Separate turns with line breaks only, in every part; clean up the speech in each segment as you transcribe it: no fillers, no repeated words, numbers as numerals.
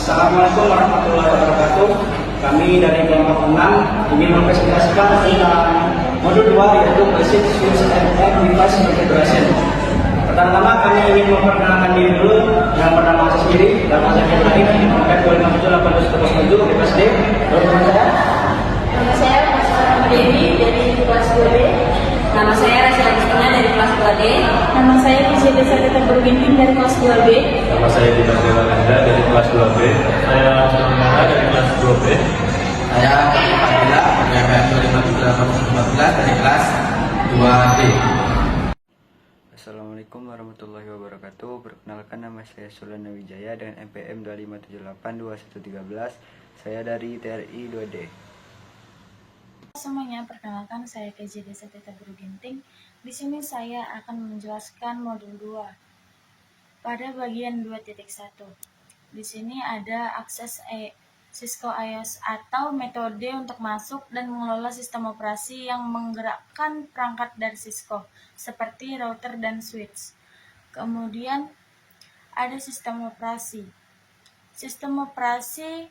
Assalamualaikum warahmatullahi wabarakatuh. Kami dari kelompok 6 ingin mempresentasikan tentang modul 2 yaitu Basic Switch and Device Configuration. Pertama-tama kami ingin memperkenalkan diri dulu. Yang pertama saya sendiri, nama saya Ibrahim, NPM 2578207 di kelas D. Teman saya?
Nama saya Mas Dewi dari kelas 2B. Nama saya Rasi Agustina dari kelas 2D. Nama saya Kisah Desa Ketembur Ginting dari kelas 2B.
Nama saya Dimas Dewalanda dari kelas 2B. Saya Saudara dari kelas 2B.
Saya Fadila dari NPM 25714 dari kelas 2B.
Assalamualaikum warahmatullahi wabarakatuh. Perkenalkan, nama saya Sulana Wijaya dengan NPM 257821113. Saya dari TRI 2D.
Semuanya, perkenalkan saya KJ Desa Ketembur Ginting. Di sini saya akan menjelaskan modul 2 pada bagian 2.1. Di sini ada akses Cisco IOS atau metode untuk masuk dan mengelola sistem operasi yang menggerakkan perangkat dari Cisco seperti router dan switch. Kemudian ada sistem operasi. Sistem operasi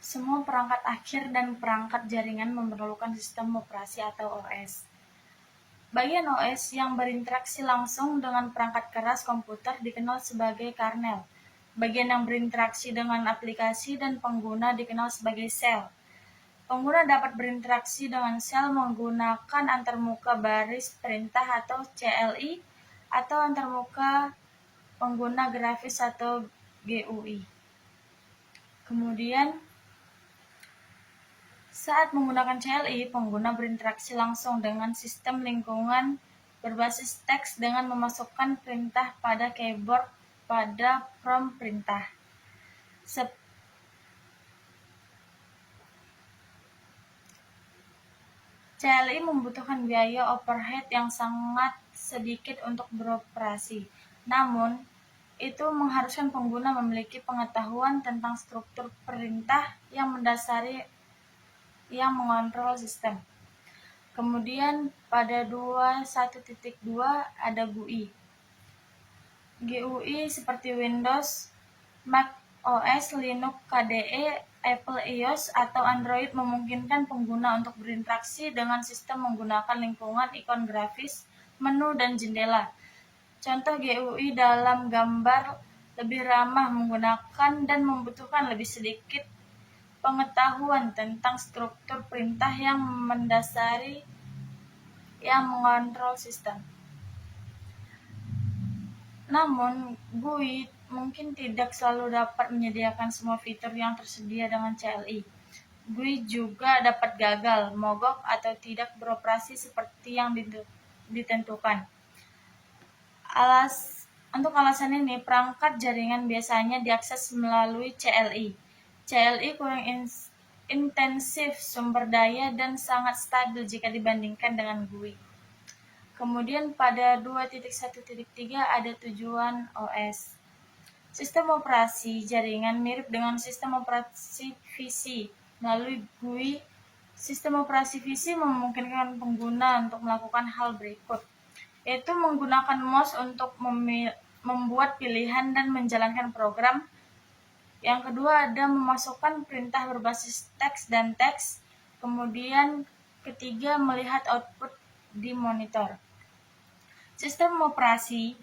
semua perangkat akhir dan perangkat jaringan memerlukan sistem operasi atau OS. Bagian OS yang berinteraksi langsung dengan perangkat keras komputer dikenal sebagai kernel. Bagian yang berinteraksi dengan aplikasi dan pengguna dikenal sebagai sel. Pengguna dapat berinteraksi dengan sel menggunakan antarmuka baris perintah atau CLI atau antarmuka pengguna grafis atau GUI. Kemudian saat menggunakan CLI, pengguna berinteraksi langsung dengan sistem lingkungan berbasis teks dengan memasukkan perintah pada keyboard pada prompt perintah. CLI membutuhkan biaya overhead yang sangat sedikit untuk beroperasi. Namun, itu mengharuskan pengguna memiliki pengetahuan tentang struktur perintah yang mendasari yang mengontrol sistem. Kemudian pada 2.1.2 ada GUI. GUI seperti Windows, Mac OS, Linux, KDE, Apple iOS, atau Android memungkinkan pengguna untuk berinteraksi dengan sistem menggunakan lingkungan ikon grafis, menu, dan jendela. Contoh GUI dalam gambar lebih ramah menggunakan dan membutuhkan lebih sedikit pengetahuan tentang struktur perintah yang mendasari yang mengontrol sistem. Namun, GUI mungkin tidak selalu dapat menyediakan semua fitur yang tersedia dengan CLI. GUI juga dapat gagal, mogok, atau tidak beroperasi seperti yang ditentukan. Untuk alasan ini, perangkat jaringan biasanya diakses melalui CLI. CLI kurang intensif sumber daya dan sangat stabil jika dibandingkan dengan GUI. Kemudian pada 2.1.3 ada tujuan OS. Sistem operasi jaringan mirip dengan sistem operasi PC. Melalui GUI, sistem operasi PC memungkinkan pengguna untuk melakukan hal berikut, yaitu menggunakan mouse untuk membuat pilihan dan menjalankan program. Yang kedua ada memasukkan perintah berbasis teks dan teks. Kemudian ketiga melihat output di monitor. Sistem operasi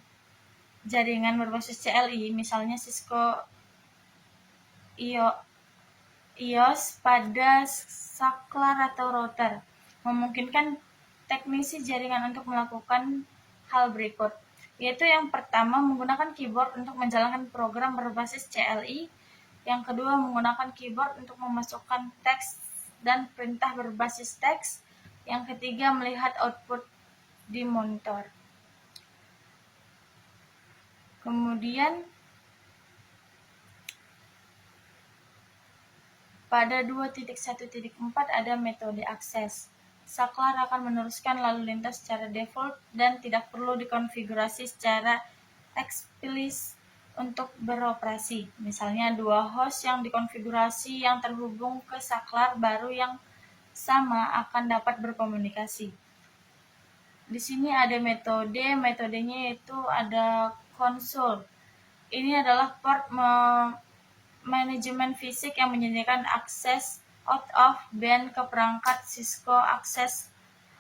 jaringan berbasis CLI, misalnya Cisco IOS pada saklar atau router, memungkinkan teknisi jaringan untuk melakukan hal berikut, yaitu yang pertama menggunakan keyboard untuk menjalankan program berbasis CLI. Yang kedua, menggunakan keyboard untuk memasukkan teks dan perintah berbasis teks. Yang ketiga, melihat output di monitor. Kemudian, pada 2.1.4 ada metode akses. Saklar akan meneruskan lalu lintas secara default dan tidak perlu dikonfigurasi secara eksplisit untuk beroperasi. Misalnya dua host yang dikonfigurasi yang terhubung ke saklar baru yang sama akan dapat berkomunikasi. Di sini ada metodenya yaitu ada konsol. Ini adalah port manajemen fisik yang menyediakan akses out of band ke perangkat Cisco. Akses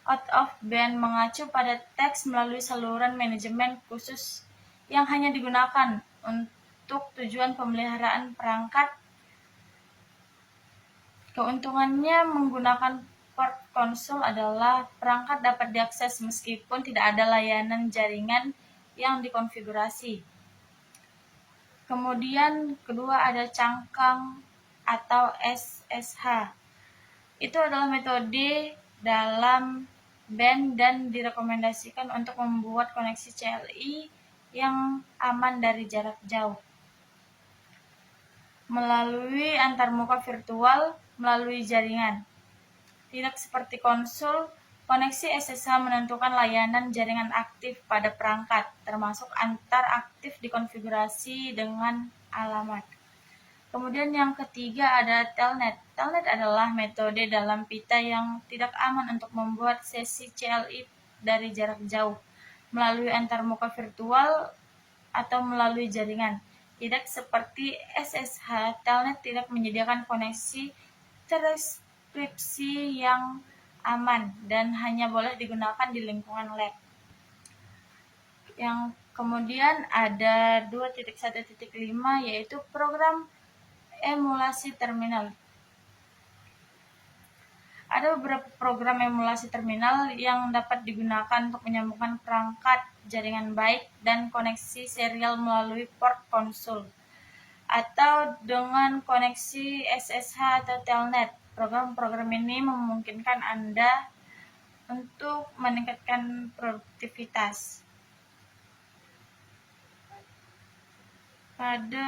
out of band mengacu pada teks melalui saluran manajemen khusus yang hanya digunakan untuk tujuan pemeliharaan perangkat. Keuntungannya menggunakan port konsol adalah perangkat dapat diakses meskipun tidak ada layanan jaringan yang dikonfigurasi. Kemudian kedua ada cangkang atau SSH. Itu adalah metode dalam band dan direkomendasikan untuk membuat koneksi CLI yang aman dari jarak jauh. Melalui antarmuka virtual melalui jaringan. Tidak seperti konsol, koneksi SSH menentukan layanan jaringan aktif pada perangkat, termasuk antar aktif dikonfigurasi dengan alamat. Kemudian yang ketiga ada telnet. Telnet adalah metode dalam pita yang tidak aman untuk membuat sesi CLI dari jarak jauh, melalui antarmuka virtual atau melalui jaringan. Tidak seperti SSH, telnet tidak menyediakan koneksi terenkripsi yang aman dan hanya boleh digunakan di lingkungan lab. Yang kemudian ada 2.1.5 yaitu program emulasi terminal. Ada beberapa program emulasi terminal yang dapat digunakan untuk menyambungkan perangkat jaringan baik dan koneksi serial melalui port konsol atau dengan koneksi SSH atau telnet. Program-program ini memungkinkan Anda untuk meningkatkan produktivitas. Pada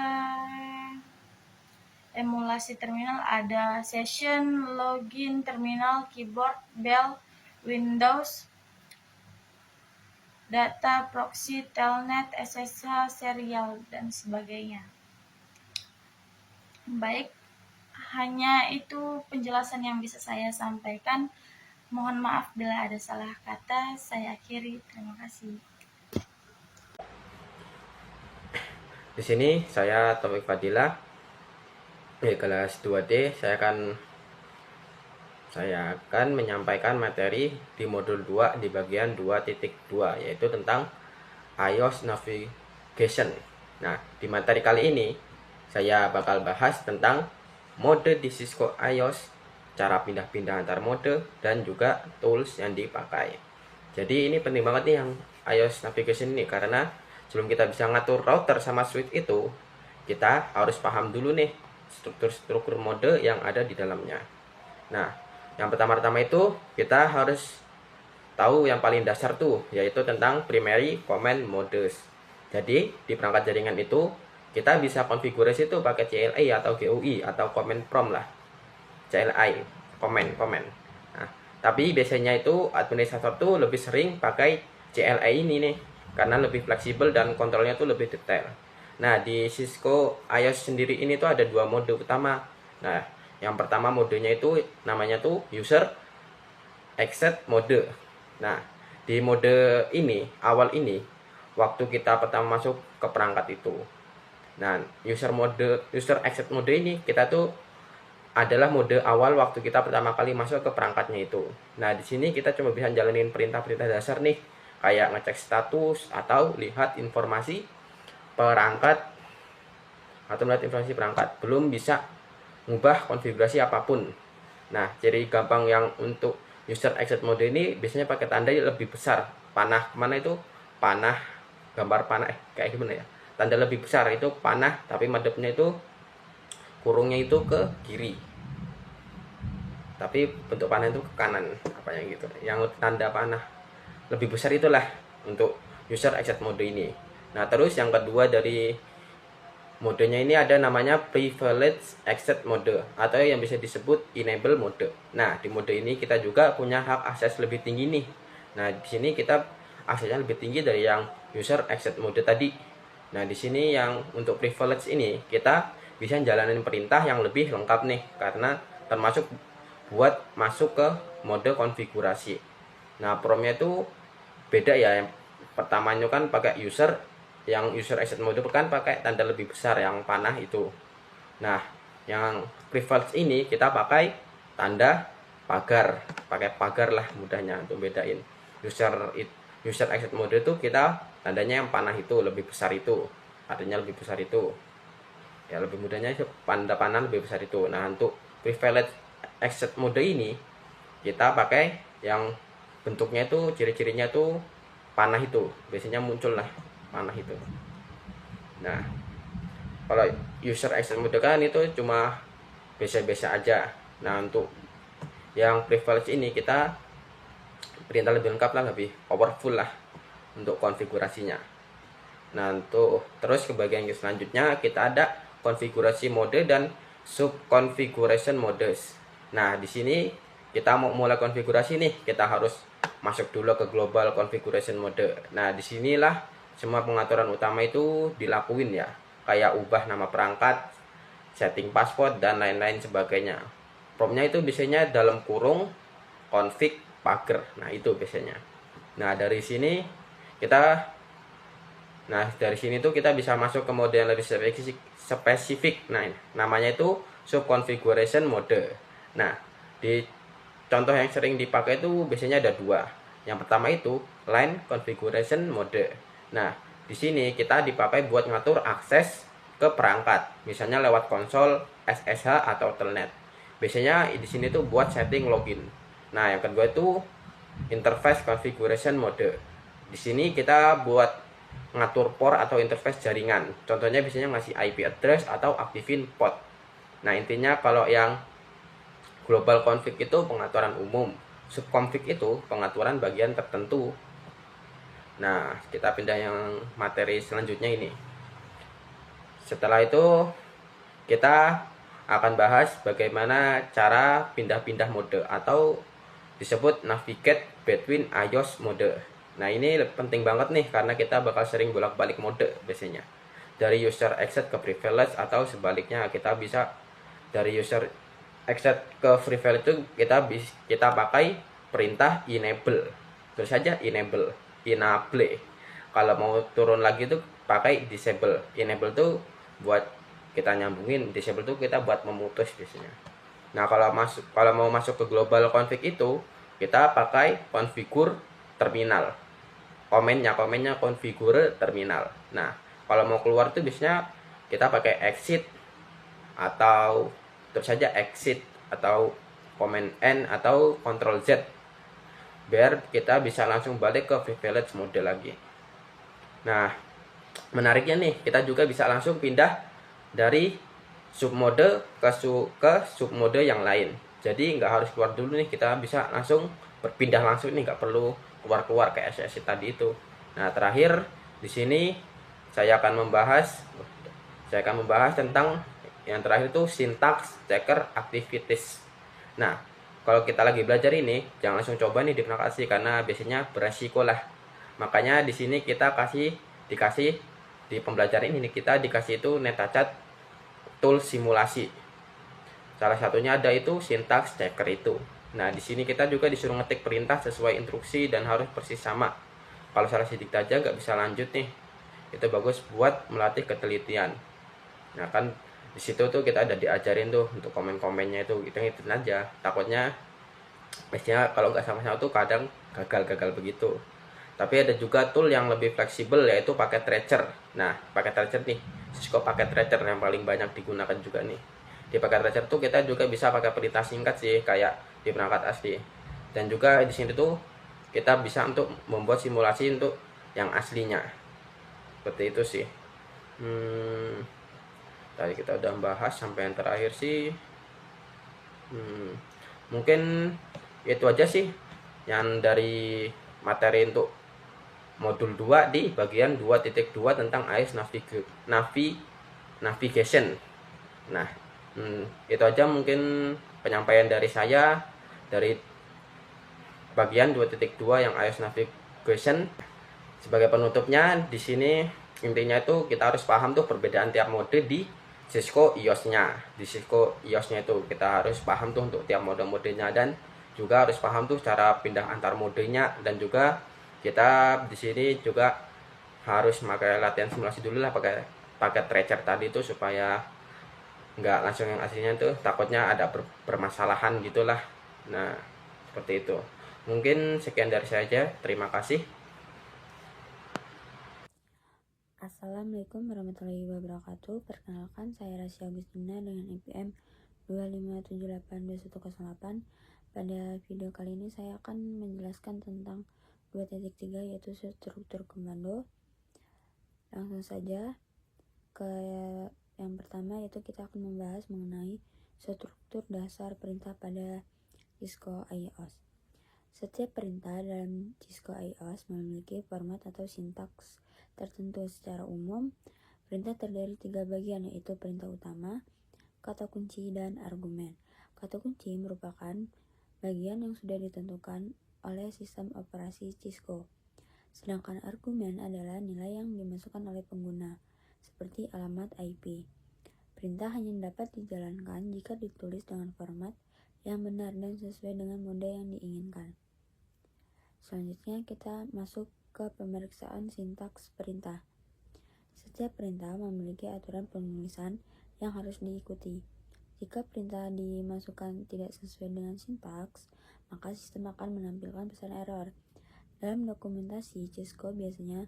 emulasi terminal ada session, login, terminal, keyboard, bell, Windows, data, proxy, telnet, SSH, serial, dan sebagainya. Baik, hanya itu penjelasan yang bisa saya sampaikan. Mohon maaf bila ada salah kata. Saya akhiri. Terima kasih.
Di sini saya Taufik Fadilah di kelas 2D. Saya akan menyampaikan materi di modul 2 di bagian 2.2 yaitu tentang iOS Navigation. Nah, di materi kali ini saya bakal bahas tentang mode di Cisco iOS, cara pindah-pindah antar mode, dan juga tools yang dipakai. Jadi ini penting banget nih yang iOS Navigation ini, karena sebelum kita bisa ngatur router sama switch itu, kita harus paham dulu nih struktur-struktur mode yang ada di dalamnya. Nah, yang pertama-tama itu kita harus tahu yang paling dasar tuh, yaitu tentang primary command modes. Jadi di perangkat jaringan itu kita bisa konfigurasi itu pakai CLI atau GUI atau command prompt lah. CLI, command. Nah, tapi biasanya itu administrator tuh lebih sering pakai CLI ini nih, karena lebih fleksibel dan kontrolnya tuh lebih detail. Nah, di Cisco iOS sendiri ini tuh ada dua mode utama. Nah, yang pertama modenya itu namanya tuh user exit mode. Nah, di mode ini, awal ini, waktu kita pertama masuk ke perangkat itu. Nah, user exit mode ini kita tuh adalah mode awal waktu kita pertama kali masuk ke perangkatnya itu. Nah, di sini kita cuma bisa jalanin perintah-perintah dasar nih, kayak ngecek status atau lihat informasi perangkat belum bisa ngubah konfigurasi apapun. Nah, ciri gampang yang untuk user exit mode ini biasanya pakai tanda lebih besar. Panah kemana itu? Panah, gambar panah kayak gimana ya? Tanda lebih besar itu panah, tapi madepnya itu kurungnya itu ke kiri. Tapi bentuk panah itu ke kanan, apanya gitu. Yang tanda panah lebih besar itulah untuk user exit mode ini. Nah, terus yang kedua dari modenya ini ada namanya privilege exit mode atau yang bisa disebut enable mode. Nah, di mode ini kita juga punya hak akses lebih tinggi nih. Nah, di sini kita aksesnya lebih tinggi dari yang user exit mode tadi. Nah, di sini yang untuk privilege ini kita bisa jalanin perintah yang lebih lengkap nih, karena termasuk buat masuk ke mode konfigurasi. Nah, promnya itu beda ya. Yang pertamanya kan pakai user, yang user exit mode kan pakai tanda lebih besar yang panah itu. Nah, yang privilege ini kita pakai tanda pagar, pakai pagar lah mudahnya untuk bedain. User exit mode itu kita tandanya yang panah itu lebih besar itu, artinya lebih besar itu. Ya lebih mudahnya tanda panah lebih besar itu. Nah, untuk privilege exit mode ini kita pakai yang bentuknya itu, ciri-cirinya tuh panah itu, biasanya muncul lah panah itu. Nah, kalau user exit mode kan itu cuma biasa-biasa aja. Nah, untuk yang privilege ini kita perintah lebih lengkap lah, lebih powerful lah untuk konfigurasinya. Nah, untuk terus ke bagian selanjutnya kita ada konfigurasi mode dan sub configuration modes. Nah, di sini kita mau mulai konfigurasi nih, kita harus masuk dulu ke global configuration mode. Nah, disinilah semua pengaturan utama itu dilakuin ya, kayak ubah nama perangkat, setting password dan lain-lain sebagainya. Promptnya itu biasanya dalam kurung config pagar. Nah, itu biasanya. Nah, dari sini tuh kita bisa masuk ke mode yang lebih spesifik. Nah, namanya itu sub configuration mode. Nah, di contoh yang sering dipakai itu biasanya ada dua. Yang pertama itu line configuration mode. Nah, di sini kita dipakai buat ngatur akses ke perangkat, misalnya lewat konsol, SSH atau telnet. Biasanya di sini tuh buat setting login. Nah, yang kedua itu interface configuration mode. Di sini kita buat ngatur port atau interface jaringan. Contohnya biasanya ngasih IP address atau aktifin port. Nah, intinya kalau yang global config itu pengaturan umum, subconfig itu pengaturan bagian tertentu. Nah, kita pindah yang materi selanjutnya ini. Setelah itu kita akan bahas bagaimana cara pindah-pindah mode atau disebut navigate between iOS mode. Nah, ini penting banget nih karena kita bakal sering bolak-balik mode biasanya. Dari user exit ke privilege atau sebaliknya, kita bisa dari user exit ke privilege itu kita pakai perintah enable. Terus saja enable. Kalau mau turun lagi tuh pakai disable. Enable tuh buat kita nyambungin, disable tuh kita buat memutus biasanya. Nah, kalau mau masuk ke global config itu kita pakai configure terminal. Komennya configure terminal. Nah, kalau mau keluar tuh biasanya kita pakai exit atau terus saja exit atau command N atau control Z biar kita bisa langsung balik ke privilege mode lagi. Nah, menariknya nih, kita juga bisa langsung pindah dari submode ke submode yang lain. Jadi nggak harus keluar dulu nih, kita bisa langsung berpindah langsung nih, nggak perlu keluar kayak SSI tadi itu. Nah, terakhir di sini saya akan membahas tentang yang terakhir itu syntax checker activities. Nah, kalau kita lagi belajar ini jangan langsung coba nih di aplikasi karena biasanya beresiko lah. Makanya di sini kita dikasih di pembelajaran ini kita dikasih itu NetAchat tool simulasi. Salah satunya ada itu syntax checker itu. Nah, di sini kita juga disuruh ngetik perintah sesuai instruksi dan harus persis sama. Kalau salah sedikit aja nggak bisa lanjut nih. Itu bagus buat melatih ketelitian. Nah, kan di situ tuh kita ada diajarin tuh untuk komen-komennya itu hitung aja. Takutnya biasanya kalau nggak sama-sama tuh kadang gagal begitu. Tapi ada juga tool yang lebih fleksibel yaitu paket tracer. Nah, paket tracer nih, Cisco paket tracer yang paling banyak digunakan juga nih. Di paket tracer tuh kita juga bisa pakai perintah singkat sih kayak di perangkat asli. Dan juga di sini tuh kita bisa untuk membuat simulasi untuk yang aslinya. Seperti itu sih. Tadi kita udah bahas sampai yang terakhir sih. Mungkin itu aja sih yang dari materi untuk modul 2 di bagian 2.2 tentang iOS navigation. Nah, itu aja mungkin penyampaian dari saya dari bagian 2.2 yang iOS navigation. Sebagai penutupnya di sini intinya itu kita harus paham tuh perbedaan tiap mode di Cisco iOS-nya. Di Cisco iOS-nya itu kita harus paham tuh untuk tiap mode-modenya dan juga harus paham tuh cara pindah antar modenya dan juga Kita di sini juga harus pakai latihan simulasi dulu lah, pakai paket tracer tadi itu supaya nggak langsung yang aslinya tuh, takutnya ada permasalahan gitulah. Nah, seperti itu. Mungkin sekian dari saya aja. Terima kasih.
Assalamualaikum warahmatullahi wabarakatuh. Perkenalkan, saya Rasya Agustina dengan NPM 257820108. Pada video kali ini saya akan menjelaskan tentang 2.3, yaitu struktur komando. Langsung saja ke yang pertama, yaitu kita akan membahas mengenai struktur dasar perintah pada Cisco IOS. Setiap perintah dalam Cisco IOS memiliki format atau sintaks tertentu. Secara umum, perintah terdiri 3 bagian, yaitu perintah utama, kata kunci, dan argumen. Kata kunci merupakan bagian yang sudah ditentukan oleh sistem operasi Cisco, sedangkan argumen adalah nilai yang dimasukkan oleh pengguna, seperti alamat IP. Perintah hanya dapat dijalankan jika ditulis dengan format yang benar dan sesuai dengan mode yang diinginkan. Selanjutnya kita masuk ke pemeriksaan sintaks perintah. Setiap perintah memiliki aturan penulisan yang harus diikuti. Jika perintah dimasukkan tidak sesuai dengan sintaks, maka sistem akan menampilkan pesan error. Dalam dokumentasi Cisco biasanya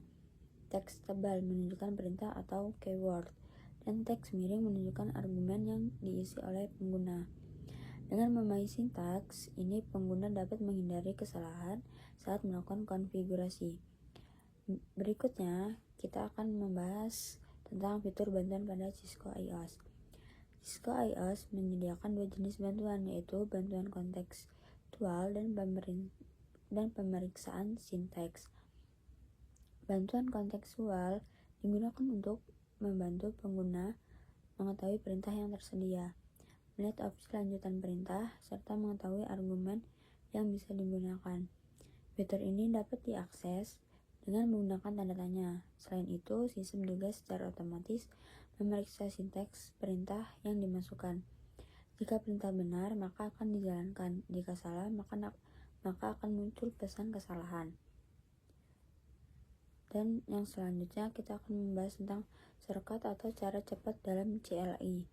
teks tebal menunjukkan perintah atau keyword, dan teks miring menunjukkan argumen yang diisi oleh pengguna. Dengan memahami sintaks ini, pengguna dapat menghindari kesalahan saat melakukan konfigurasi. Berikutnya, kita akan membahas tentang fitur bantuan pada Cisco IOS. Cisco IOS menyediakan 2 jenis bantuan, yaitu bantuan kontekstual dan pemeriksaan sintaks. Bantuan kontekstual digunakan untuk membantu pengguna mengetahui perintah yang tersedia, melihat opsi lanjutan perintah, serta mengetahui argumen yang bisa digunakan. Fitur ini dapat diakses dengan menggunakan tanda tanya. Selain itu, sistem juga secara otomatis memeriksa sintaks perintah yang dimasukkan. Jika perintah benar, maka akan dijalankan. Jika salah, maka akan muncul pesan kesalahan. Dan yang selanjutnya kita akan membahas tentang shortcut atau cara cepat dalam CLI.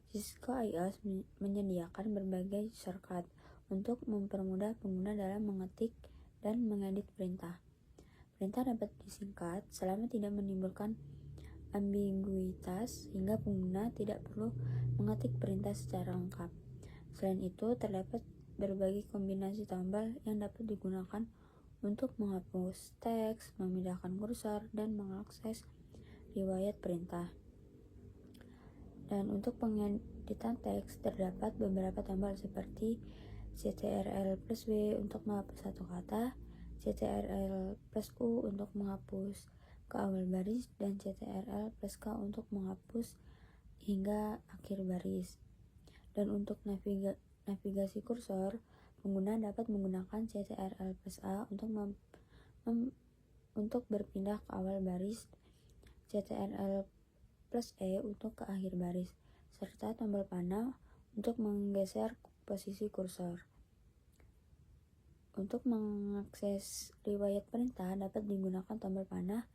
Cisco IOS menyediakan berbagai shortcut untuk mempermudah pengguna dalam mengetik dan mengedit perintah. Perintah dapat disingkat selama tidak menimbulkan ambiguitas, sehingga pengguna tidak perlu mengetik perintah secara lengkap. Selain itu, terdapat berbagai kombinasi tombol yang dapat digunakan untuk menghapus teks, memindahkan kursor, dan mengakses riwayat perintah. Dan untuk pengeditan teks, terdapat beberapa tombol seperti CTRL+W untuk menghapus satu kata, CTRL+U untuk menghapus ke awal baris, dan CTRL+K untuk menghapus hingga akhir baris. Dan untuk navigasi kursor, pengguna dapat menggunakan CTRL+A untuk berpindah ke awal baris, CTRL+E untuk ke akhir baris, serta tombol panah untuk menggeser posisi kursor. Untuk mengakses riwayat perintah dapat digunakan tombol panah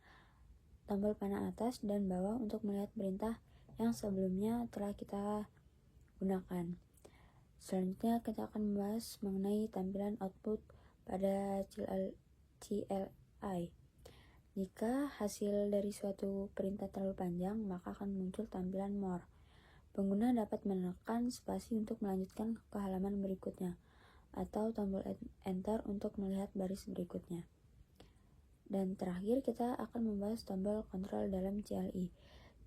atas dan bawah untuk melihat perintah yang sebelumnya telah kita gunakan. Selanjutnya kita akan membahas mengenai tampilan output pada CLI. Jika hasil dari suatu perintah terlalu panjang, maka akan muncul tampilan more. Pengguna dapat menekan spasi untuk melanjutkan ke halaman berikutnya, atau tombol enter untuk melihat baris berikutnya. Dan terakhir kita akan membahas tombol kontrol dalam CLI.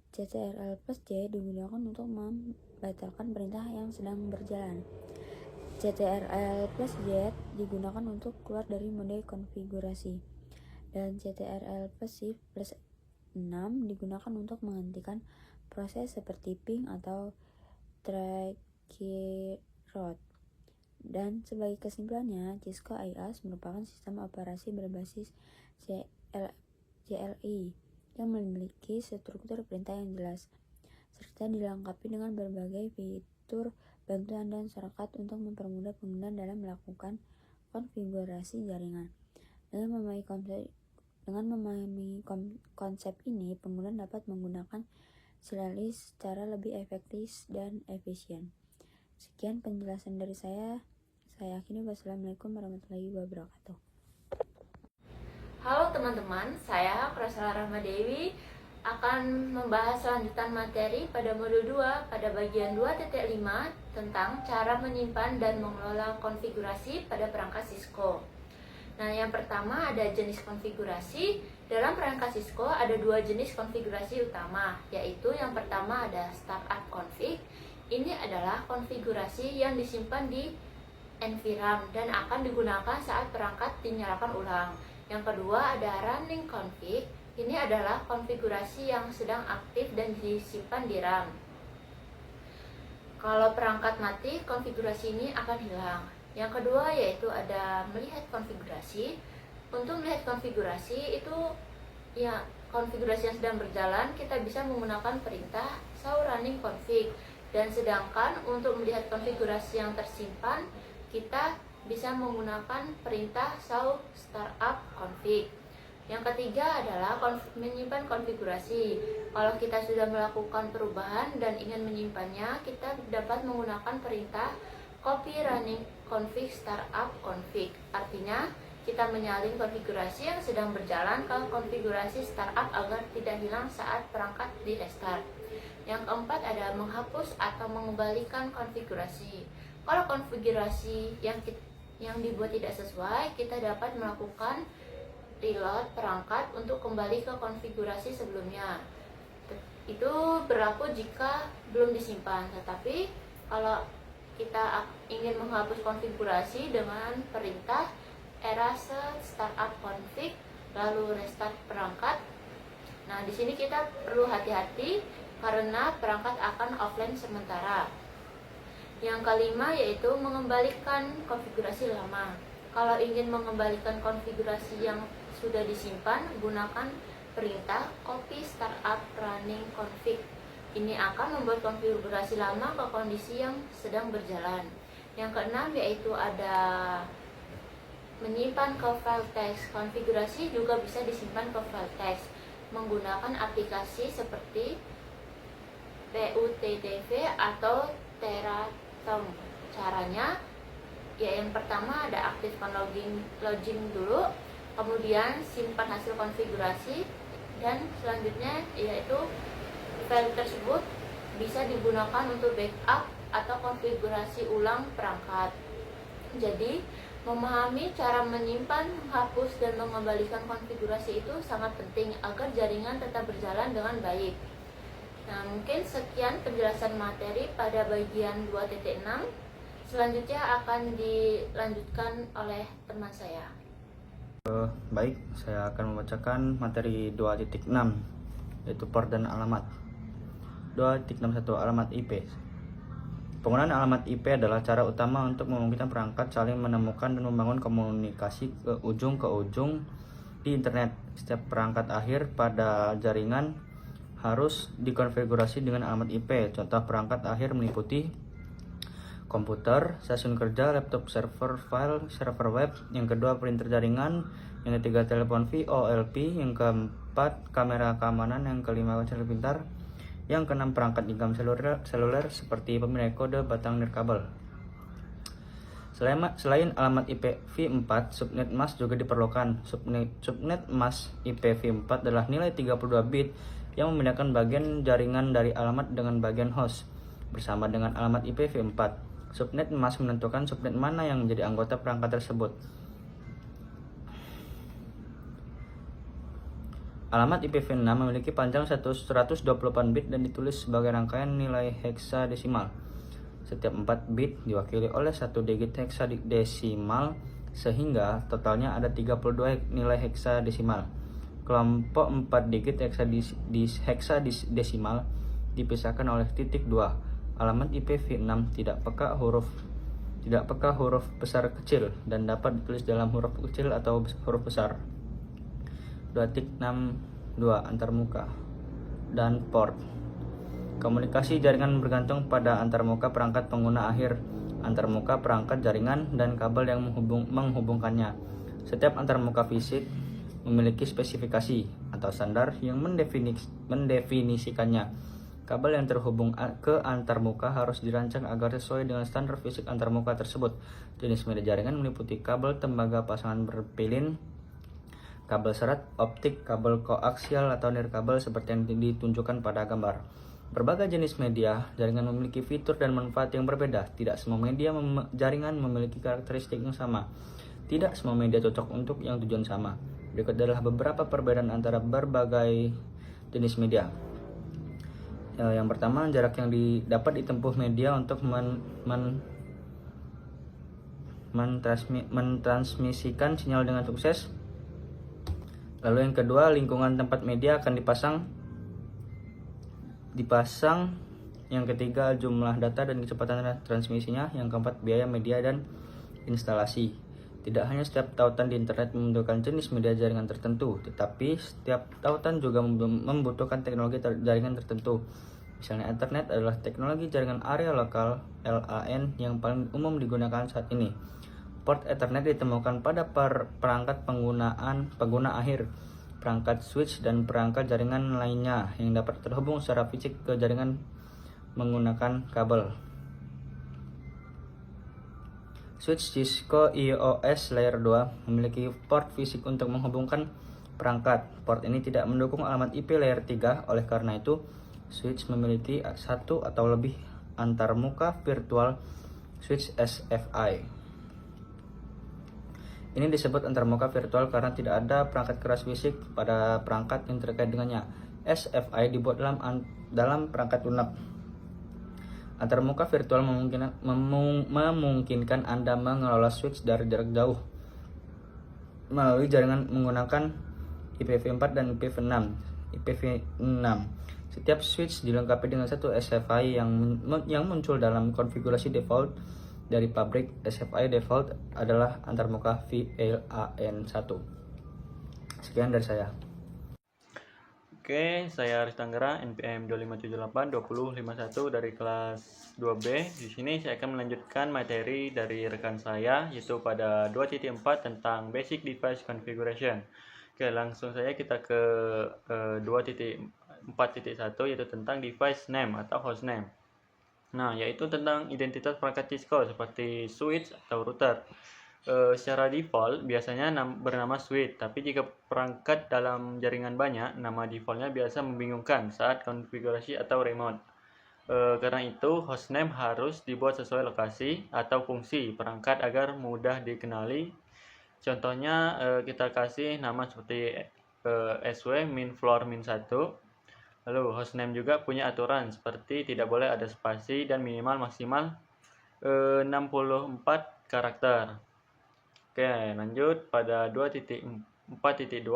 CTRL+J digunakan untuk membatalkan perintah yang sedang berjalan. CTRL+Z digunakan untuk keluar dari mode konfigurasi. Dan CTRL+Shift+6 digunakan untuk menghentikan proses seperti ping atau trackroute. Dan sebagai kesimpulannya, Cisco IOS merupakan sistem operasi berbasis CLI yang memiliki struktur perintah yang jelas, serta dilengkapi dengan berbagai fitur bantuan dan shortcut untuk mempermudah pengguna dalam melakukan konfigurasi jaringan. Dengan memahami konsep ini, pengguna dapat menggunakan silalisis secara lebih efektif dan efisien. Sekian penjelasan dari saya. Saya akhiri. Wassalamualaikum warahmatullahi wabarakatuh.
Halo teman-teman, saya Prasela Rahmadewi akan membahas lanjutan materi pada modul 2 pada bagian 2.5 tentang cara menyimpan dan mengelola konfigurasi pada perangkat Cisco. Nah, yang pertama ada jenis konfigurasi. Dalam perangkat Cisco ada 2 jenis konfigurasi utama, yaitu yang pertama ada startup config. Ini adalah konfigurasi yang disimpan di NVRAM dan akan digunakan saat perangkat dinyalakan ulang. Yang kedua ada running config. Ini adalah konfigurasi yang sedang aktif dan disimpan di RAM. Kalau perangkat mati, konfigurasi ini akan hilang. Yang kedua yaitu ada melihat konfigurasi. Untuk melihat konfigurasi itu ya konfigurasi yang sedang berjalan, kita bisa menggunakan perintah show running config. Dan sedangkan untuk melihat konfigurasi yang tersimpan, kita bisa menggunakan perintah show startup config. Yang ketiga adalah menyimpan konfigurasi. Kalau kita sudah melakukan perubahan dan ingin menyimpannya, kita dapat menggunakan perintah copy running config startup config. Artinya, kita menyalin konfigurasi yang sedang berjalan ke konfigurasi startup agar tidak hilang saat perangkat di restart. Yang keempat ada menghapus atau mengembalikan konfigurasi. Kalau konfigurasi yang dibuat tidak sesuai, kita dapat melakukan reload perangkat untuk kembali ke konfigurasi sebelumnya. Itu berlaku jika belum disimpan. Tetapi kalau kita ingin menghapus konfigurasi dengan perintah erase startup config lalu restart perangkat. Nah, di sini kita perlu hati-hati karena perangkat akan offline sementara. Yang kelima yaitu mengembalikan konfigurasi lama. Kalau ingin mengembalikan konfigurasi yang sudah disimpan, gunakan perintah copy startup running config. Ini akan membuat konfigurasi lama ke kondisi yang sedang berjalan. Yang keenam yaitu ada menyimpan ke file text. Konfigurasi juga bisa disimpan ke file text menggunakan aplikasi seperti PUTTV atau Teratom. Caranya ya yang pertama ada aktifkan login dulu, kemudian simpan hasil konfigurasi, dan selanjutnya yaitu file tersebut bisa digunakan untuk backup atau konfigurasi ulang perangkat. Jadi, memahami cara menyimpan, menghapus, dan mengembalikan konfigurasi itu sangat penting agar jaringan tetap berjalan dengan baik. Nah, mungkin sekian penjelasan materi pada bagian 2.6. Selanjutnya akan dilanjutkan oleh teman saya.
Baik, saya akan membacakan materi 2.6, yaitu port dan alamat. 2.61 Alamat IP. Penggunaan alamat IP adalah cara utama untuk memungkinkan perangkat saling menemukan dan membangun komunikasi ke ujung di internet. Setiap perangkat akhir pada jaringan harus dikonfigurasi dengan alamat IP. Contoh perangkat akhir meliputi komputer, stasiun kerja, laptop, server file, server web. Yang kedua printer jaringan. Yang ketiga telepon VoLP. Yang keempat kamera keamanan. Yang kelima ponsel pintar. Yang keenam perangkat genggam seluler seperti pemindai kode batang nirkabel. Selain alamat IP v4, subnet mask juga diperlukan. Subnet mask IP v4 adalah nilai 32 bit yang membedakan bagian jaringan dari alamat dengan bagian host. Bersama dengan alamat IP v4, subnet mask menentukan subnet mana yang menjadi anggota perangkat tersebut. Alamat IPv6 memiliki panjang 128 bit dan ditulis sebagai rangkaian nilai heksadesimal. Setiap 4 bit diwakili oleh 1 digit heksadesimal, sehingga totalnya ada 32 nilai heksadesimal. Kelompok 4 digit heksadesimal dipisahkan oleh titik 2. Alamat IPv6 tidak peka huruf besar kecil dan dapat ditulis dalam huruf kecil atau huruf besar. 2.62 Antarmuka dan port. Komunikasi jaringan bergantung pada antarmuka perangkat pengguna akhir, antarmuka perangkat jaringan, dan kabel yang menghubungkannya. Setiap antarmuka fisik memiliki spesifikasi atau standar yang mendefinisikannya. Kabel yang terhubung ke antarmuka harus dirancang agar sesuai dengan standar fisik antarmuka tersebut. Jenis media jaringan meliputi kabel tembaga pasangan berpilin, kabel serat, optik, kabel koaksial atau nirkabel seperti yang ditunjukkan pada gambar. Berbagai jenis media jaringan memiliki fitur dan manfaat yang berbeda. Tidak semua media jaringan memiliki karakteristik yang sama. Tidak semua media cocok untuk yang tujuan sama. Berikut adalah beberapa perbedaan antara berbagai jenis media. Yang pertama, jarak yang dapat ditempuh media untuk mentransmisikan sinyal dengan sukses. Lalu yang kedua, lingkungan tempat media akan dipasang. Yang ketiga, jumlah data dan kecepatan transmisinya. Yang keempat, biaya media dan instalasi. Tidak hanya setiap tautan di internet membutuhkan jenis media jaringan tertentu, tetapi setiap tautan juga membutuhkan teknologi jaringan tertentu. Misalnya, internet adalah teknologi jaringan area lokal (LAN) yang paling umum digunakan saat ini. Port Ethernet ditemukan pada perangkat pengguna akhir, perangkat switch, dan perangkat jaringan lainnya yang dapat terhubung secara fisik ke jaringan menggunakan kabel. Switch Cisco EOS Layer 2 memiliki port fisik untuk menghubungkan perangkat. Port ini tidak mendukung alamat IP Layer 3, oleh karena itu, switch memiliki satu atau lebih antarmuka virtual switch SFI. Ini disebut antarmuka virtual karena tidak ada perangkat keras fisik pada perangkat yang terkait dengannya. SFI dibuat dalam perangkat lunak. Antarmuka virtual memungkinkan Anda mengelola switch dari jarak jauh melalui jaringan menggunakan IPv4 dan IPv6. Setiap switch dilengkapi dengan satu SFI yang muncul dalam konfigurasi default dari pabrik. SFI default adalah antarmuka VLAN 1. Sekian dari saya.
Oke, saya Aris Tanggara, NPM 2578-2051 dari kelas 2B. Di sini saya akan melanjutkan materi dari rekan saya, yaitu pada 2.4 tentang Basic Device Configuration. Oke, langsung saja kita ke 2.4.1, yaitu tentang Device Name atau Host Name. Nah, yaitu tentang identitas perangkat Cisco seperti switch atau router. Secara default biasanya bernama switch, tapi jika perangkat dalam jaringan banyak, nama defaultnya biasa membingungkan saat konfigurasi atau remote. Karena itu, hostname harus dibuat sesuai lokasi atau fungsi perangkat agar mudah dikenali. Contohnya, kita kasih nama seperti SW min floor min 1. Lalu hostname juga punya aturan seperti tidak boleh ada spasi dan minimal maksimal 64 karakter. Oke, lanjut pada 2.4.2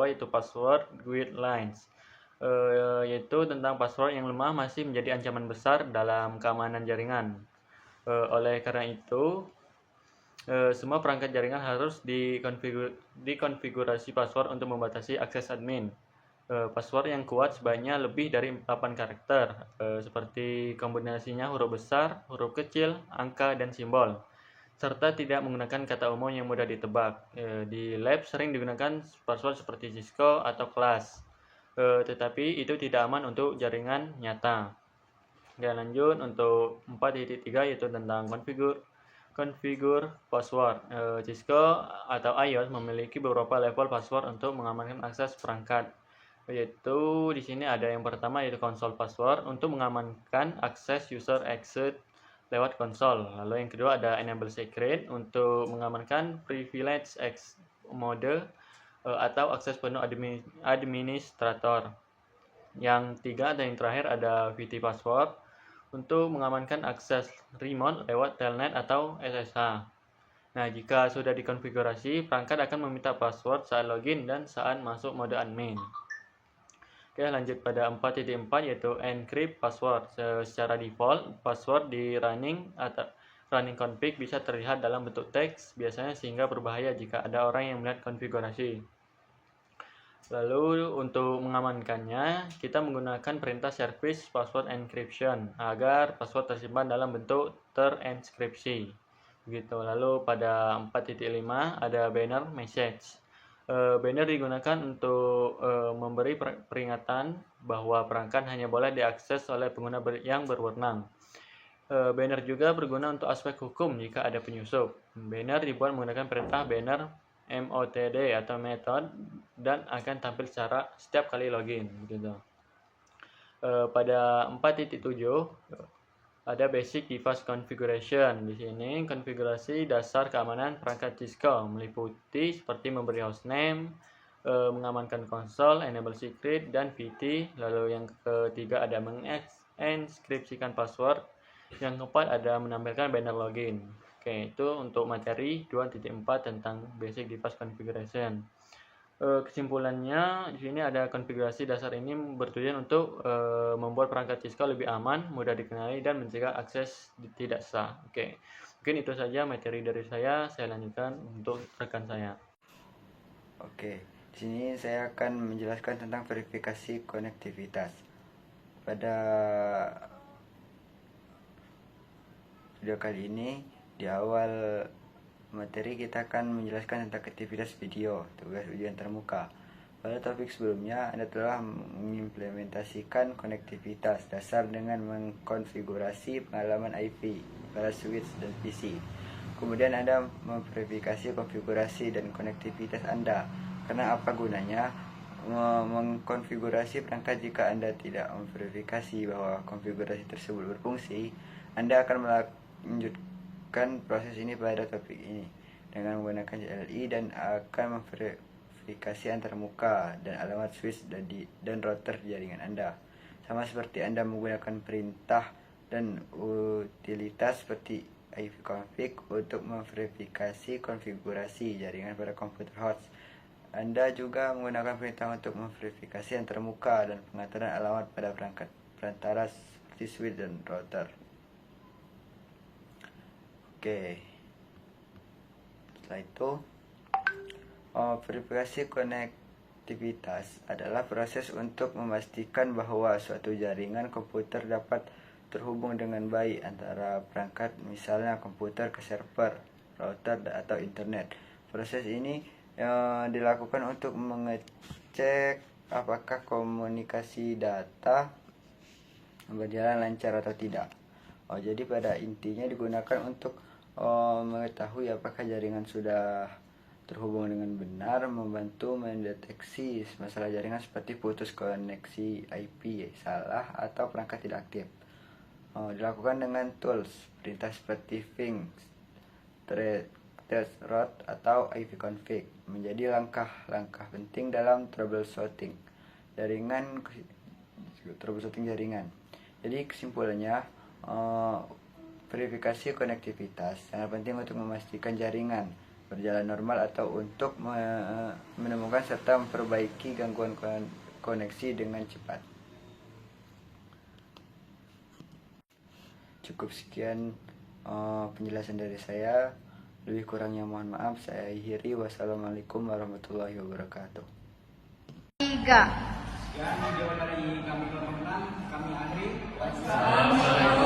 yaitu password guide lines, yaitu tentang password yang lemah masih menjadi ancaman besar dalam keamanan jaringan. Oleh karena itu, semua perangkat jaringan harus dikonfigurasi password untuk membatasi akses admin. Password yang kuat sebaiknya lebih dari 8 karakter, seperti kombinasinya huruf besar, huruf kecil, angka, dan simbol, serta tidak menggunakan kata umum yang mudah ditebak. Di lab sering digunakan password seperti Cisco atau kelas, tetapi itu tidak aman untuk jaringan nyata. Dan lanjut untuk 4.3 yaitu tentang configure password. Cisco atau iOS memiliki beberapa level password untuk mengamankan akses perangkat. Yaitu di sini ada yang pertama yaitu console password untuk mengamankan akses user exit lewat konsol. Lalu yang kedua ada enable secret untuk mengamankan privilege mode atau akses penuh administrator. Yang tiga dan yang terakhir ada VT password untuk mengamankan akses remote lewat telnet atau SSH. Nah, jika sudah dikonfigurasi, perangkat akan meminta password saat login dan saat masuk mode admin. Oke, lanjut pada 4.4 yaitu encrypt password. Secara default, password di running config bisa terlihat dalam bentuk teks, biasanya sehingga berbahaya jika ada orang yang melihat konfigurasi. Lalu untuk mengamankannya, kita menggunakan perintah service password encryption agar password tersimpan dalam bentuk terenskripsi. Begitu. Lalu pada 4.5 ada banner message. Banner digunakan untuk memberi peringatan bahwa perangkat hanya boleh diakses oleh pengguna yang berwenang. Banner juga berguna untuk aspek hukum jika ada penyusup. Banner dibuat menggunakan perintah banner MOTD atau method dan akan tampil secara setiap kali login. Gitu. Pada 4.7 ada basic device configuration. Di sini konfigurasi dasar keamanan perangkat Cisco meliputi seperti memberi hostname, mengamankan konsol, enable secret dan VT. Lalu yang ketiga ada menginskripsikan password. Yang keempat ada menampilkan banner login. Oke, itu untuk materi 2.4 tentang basic device configuration. Kesimpulannya di sini ada konfigurasi dasar ini bertujuan untuk membuat perangkat Cisco lebih aman, mudah dikenali dan mencegah akses tidak sah. Oke. Mungkin itu saja materi dari saya lanjutkan untuk rekan saya.
Oke, di sini saya akan menjelaskan tentang verifikasi konektivitas. Pada video kali ini, di awal materi kita akan menjelaskan tentang aktivitas video, tugas ujian termuka. Pada topik sebelumnya, Anda telah mengimplementasikan konektivitas dasar dengan mengkonfigurasi pengalaman IP pada switch dan PC. Kemudian Anda memverifikasi konfigurasi dan konektivitas Anda. Karena apa gunanya mengkonfigurasi perangkat jika Anda tidak memverifikasi bahwa konfigurasi tersebut berfungsi? Anda akan melanjutkan proses ini pada topik ini dengan menggunakan CLI dan akan memverifikasi antarmuka dan alamat switch dan router jaringan Anda. Sama seperti Anda menggunakan perintah dan utilitas seperti ipconfig untuk memverifikasi konfigurasi jaringan pada komputer host. Anda juga menggunakan perintah untuk memverifikasi antarmuka dan pengaturan alamat pada perantara seperti switch dan router. Oke. Setelah itu, verifikasi konektivitas adalah proses untuk memastikan bahwa suatu jaringan komputer dapat terhubung dengan baik antara perangkat, misalnya komputer ke server, router, atau internet. Proses ini dilakukan untuk mengecek apakah komunikasi data berjalan lancar atau tidak. Jadi pada intinya digunakan untuk mengetahui apakah jaringan sudah terhubung dengan benar, membantu mendeteksi masalah jaringan seperti putus koneksi IP, salah, atau perangkat tidak aktif. Dilakukan dengan tools perintah seperti ping, traceroute, atau ipconfig. Menjadi langkah-langkah penting dalam troubleshooting jaringan. Jadi kesimpulannya, verifikasi konektivitas sangat penting untuk memastikan jaringan berjalan normal atau untuk menemukan serta memperbaiki gangguan koneksi dengan cepat. Cukup sekian penjelasan dari saya. Lebih kurangnya mohon maaf. Saya akhiri. Wassalamualaikum warahmatullahi wabarakatuh.
3. Sekian video dari kami kelompok 6. Kami akhiri. Wassalamualaikum.